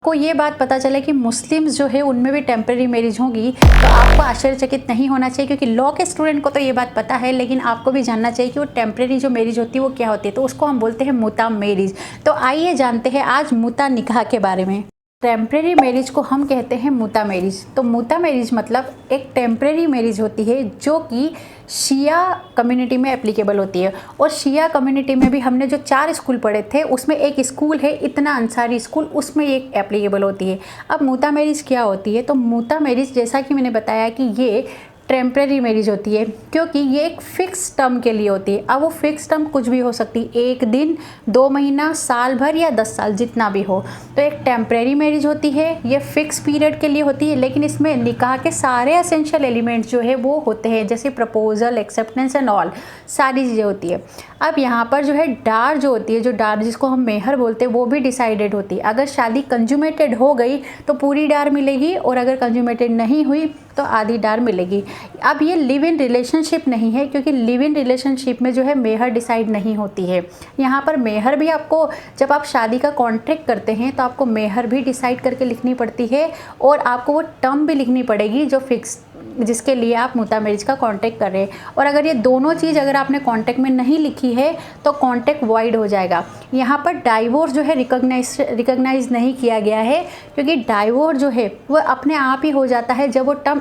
को ये बात पता चले कि मुस्लिम्स जो है उनमें भी टेम्परेरी मैरिज होगी, तो आपको आश्चर्यचकित नहीं होना चाहिए, क्योंकि लॉ के स्टूडेंट को तो ये बात पता है, लेकिन आपको भी जानना चाहिए कि वो टेम्परेरी जो मैरिज होती है वो क्या होती है। तो उसको हम बोलते हैं मुता मैरिज। तो आइए जानते हैं आज मुता निकाह के बारे में। टेम्परेरी मैरिज को हम कहते हैं मुता मैरिज। तो मुता मैरिज मतलब एक टेम्परेरी मैरिज होती है जो कि शिया कम्युनिटी में एप्लीकेबल होती है। और शिया कम्युनिटी में भी हमने जो 4 स्कूल पढ़े थे उसमें एक स्कूल है इतना अंसारी स्कूल, उसमें ये एप्लीकेबल होती है। अब मुता मैरिज क्या होती है? तो मुता मैरिज जैसा कि मैंने बताया कि ये टेम्परेरी मैरिज होती है, क्योंकि ये एक फ़िक्स टर्म के लिए होती है। अब वो फ़िक्स टर्म कुछ भी हो सकती है, 1 दिन, 2 महीना, साल भर या 10 साल, जितना भी हो। तो एक टेम्परेरी मैरिज होती है, ये फ़िक्स पीरियड के लिए होती है, लेकिन इसमें निकाह के सारे एसेंशियल एलिमेंट्स जो है वो होते हैं, जैसे प्रपोजल, एक्सेप्टेंस एंड ऑल सारी चीज़ें होती है। अब यहाँ पर जो है डार जो होती है, जो डार जिसको हम मेहर बोलते हैं, वो भी डिसाइडेड होती है। अगर शादी कंजुमेटेड हो गई तो पूरी डार मिलेगी, और अगर कंजुमेटेड नहीं हुई तो आधी डार मिलेगी। अब ये लिव इन रिलेशनशिप नहीं है, क्योंकि लिव इन रिलेशनशिप में जो है मेहर डिसाइड नहीं होती है। यहाँ पर मेहर भी आपको, जब आप शादी का कॉन्ट्रैक्ट करते हैं तो आपको मेहर भी डिसाइड करके लिखनी पड़ती है, और आपको वो टर्म भी लिखनी पड़ेगी जो फिक्स, जिसके लिए आप मुता मैरिज का कॉन्ट्रैक्ट कर रहे हैं। और अगर ये दोनों चीज़ अगर आपने कॉन्ट्रैक्ट में नहीं लिखी है तो कॉन्ट्रैक्ट वॉइड हो जाएगा। यहाँ पर डाइवोर्स जो है रिकॉग्नाइज नहीं किया गया है, क्योंकि डाइवोर्स जो है वो अपने आप ही हो जाता है जब वो टर्म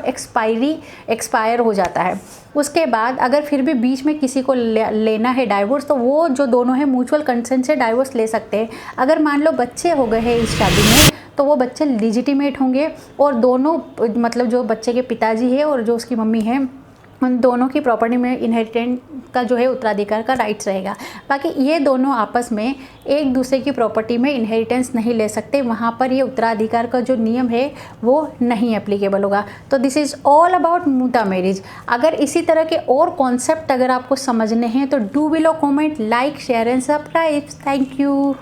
एक्सपायर हो जाता है। उसके बाद अगर फिर भी बीच में किसी को लेना है डाइवोर्स, तो वो जो दोनों हैं म्यूचुअल कंसेंट से डाइवोर्स ले सकते हैं। अगर मान लो बच्चे हो गए हैं इस शादी में, तो वो बच्चे लीजिटिमेट होंगे, और दोनों मतलब जो बच्चे के पिताजी है और जो उसकी मम्मी है, उन दोनों की प्रॉपर्टी में इनहेरिटेंट का जो है उत्तराधिकार का राइट्स रहेगा। बाकी ये दोनों आपस में एक दूसरे की प्रॉपर्टी में इनहेरिटेंस नहीं ले सकते, वहाँ पर ये उत्तराधिकार का जो नियम है वो नहीं एप्लीकेबल होगा। तो दिस इज़ ऑल अबाउट मुता मैरिज। अगर इसी तरह के और कॉन्सेप्ट अगर आपको समझने हैं तो do below comment, like, share and subscribe. Thank you.